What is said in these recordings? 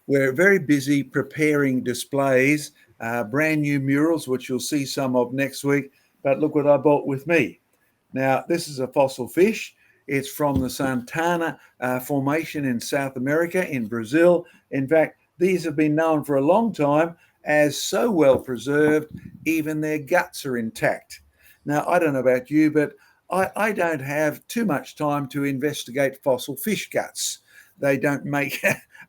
we're very busy preparing displays, brand new murals, which you'll see some of next week. But look what I brought with me. Now, this is a fossil fish. It's from the Santana Formation in South America, in Brazil. In fact, these have been known for a long time as so well preserved, even their guts are intact. Now, I don't know about you, but I don't have too much time to investigate fossil fish guts. They don't make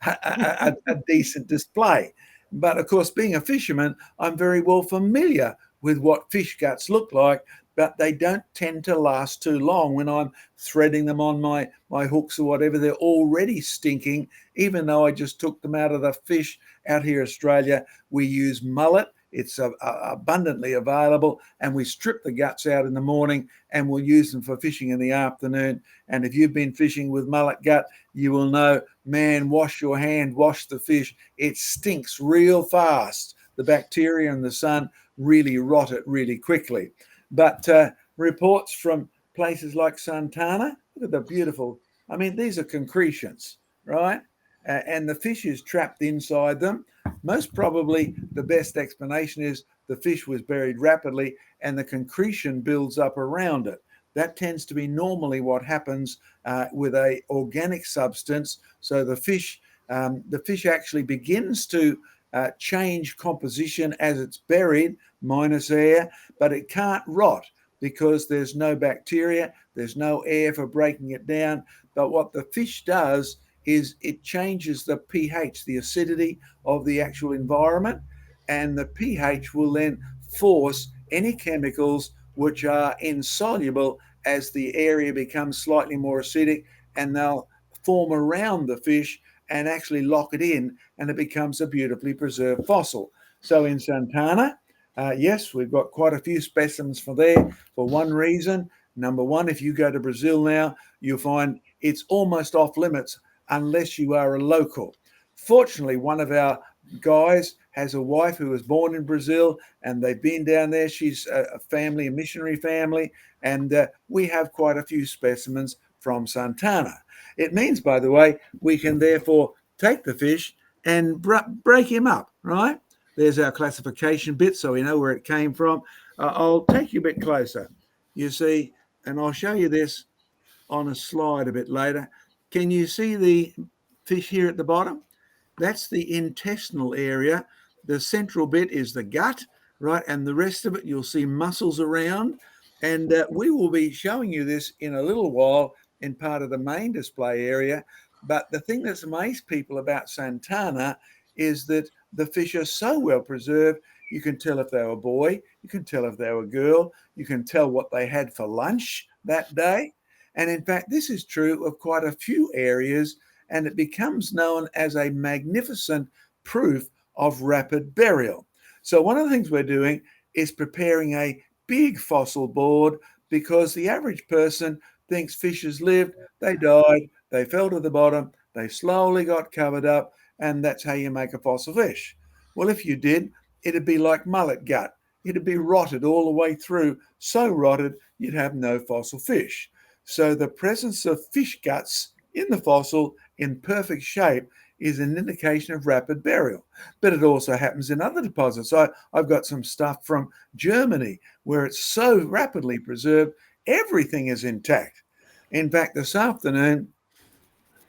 a decent display. But of course, being a fisherman, I'm very well familiar with what fish guts look like, but they don't tend to last too long when I'm threading them on my hooks or whatever. They're already stinking, even though I just took them out of the fish. Out here in Australia, we use mullet. It's abundantly available, and we strip the guts out in the morning and we'll use them for fishing in the afternoon. And if you've been fishing with mullet gut, you will know, man, wash your hand, wash the fish. It stinks real fast. The bacteria in the sun really rot it really quickly. But reports from places like Santana, look at the beautiful, I mean, these are concretions, right? And the fish is trapped inside them. Most probably the best explanation is the fish was buried rapidly and the concretion builds up around it. That tends to be normally what happens with a organic substance. So the fish actually begins to change composition as it's buried, minus air, but it can't rot because there's no bacteria, there's no air for breaking it down. But what the fish does is it changes the pH, the acidity of the actual environment, and the pH will then force any chemicals which are insoluble as the area becomes slightly more acidic, and they'll form around the fish and actually lock it in, and it becomes a beautifully preserved fossil. So in Santana, yes, we've got quite a few specimens for there for one reason. Number one, if you go to Brazil now, you'll find it's almost off limits unless you are a local. Fortunately, one of our guys has a wife who was born in Brazil, and they've been down there. She's a family, a missionary family, and we have quite a few specimens from Santana. It means, by the way, we can therefore take the fish and break him up, right? There's our classification bit, so we know where it came from. I'll take you a bit closer. You see, and I'll show you this on a slide a bit later. Can you see the fish here at the bottom? That's the intestinal area. The central bit is the gut, right? And the rest of it, you'll see muscles around. And we will be showing you this in a little while in part of the main display area. But the thing that's amazed people about Santana is that the fish are so well preserved. You can tell if they were a boy, you can tell if they were a girl, you can tell what they had for lunch that day. And in fact, this is true of quite a few areas, and it becomes known as a magnificent proof of rapid burial. So one of the things we're doing is preparing a big fossil board, because the average person thinks fishes lived, they died, they fell to the bottom, they slowly got covered up, and that's how you make a fossil fish. Well, if you did, it'd be like mullet gut. It'd be rotted all the way through, so rotted you'd have no fossil fish. So the presence of fish guts in the fossil in perfect shape is an indication of rapid burial. But it also happens in other deposits. I've got some stuff from Germany where it's so rapidly preserved, everything is intact. In fact, this afternoon,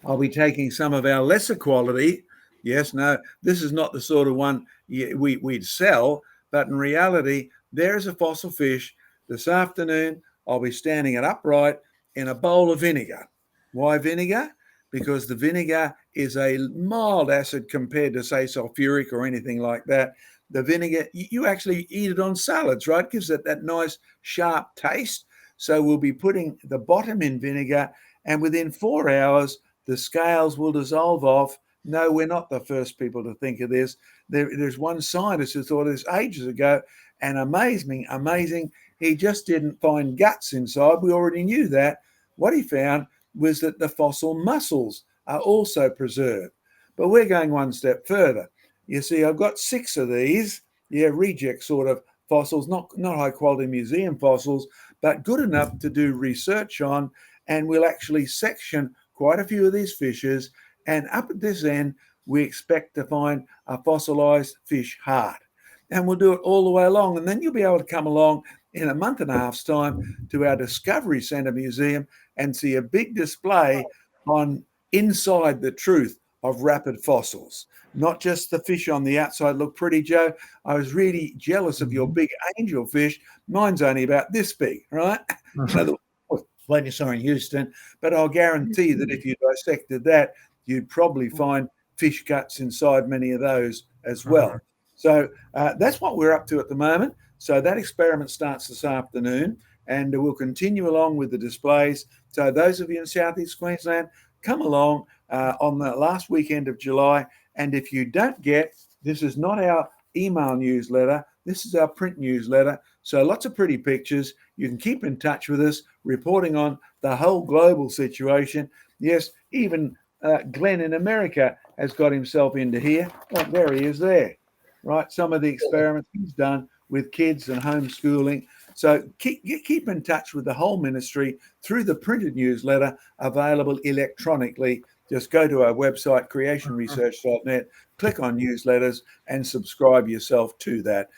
I'll be taking some of our lesser quality. Yes, no, this is not the sort of one we'd sell, but in reality, there's a fossil fish. This afternoon, I'll be standing it upright in a bowl of vinegar. Why vinegar? Because the vinegar is a mild acid compared to, say, sulfuric or anything like that. The vinegar, you actually eat it on salads, right? It gives it that nice sharp taste. So we'll be putting the bottom in vinegar, and within 4 hours, the scales will dissolve off. No, we're not the first people to think of this. There's one scientist who thought of this ages ago, and amazing, he just didn't find guts inside. We already knew that. What he found was that the fossil muscles are also preserved. But we're going one step further. You see, I've got 6 of these, reject sort of fossils, not high quality museum fossils, but good enough to do research on. And we'll actually section quite a few of these fishes. And up at this end, we expect to find a fossilized fish heart. And we'll do it all the way along. And then you'll be able to come along in a month and a half's time to our Discovery Centre Museum and see a big display on inside the truth of rapid fossils. Not just the fish on the outside look pretty, Joe. I was really jealous of your big angelfish. Mine's only about this big, right? You know, the one you saw in Houston. But I'll guarantee that if you dissected that, you'd probably find fish guts inside many of those as well. So that's what we're up to at the moment. So that experiment starts this afternoon, and we'll continue along with the displays. So those of you in Southeast Queensland, come along on the last weekend of July. And if you don't get, this is not our email newsletter, this is our print newsletter. So lots of pretty pictures. You can keep in touch with us, reporting on the whole global situation. Yes, even Glenn in America has got himself into here. Oh, there he is there, right? Some of the experiments he's done with kids and homeschooling. So keep in touch with the whole ministry through the printed newsletter available electronically. Just go to our website, creationresearch.net, click on newsletters and subscribe yourself to that.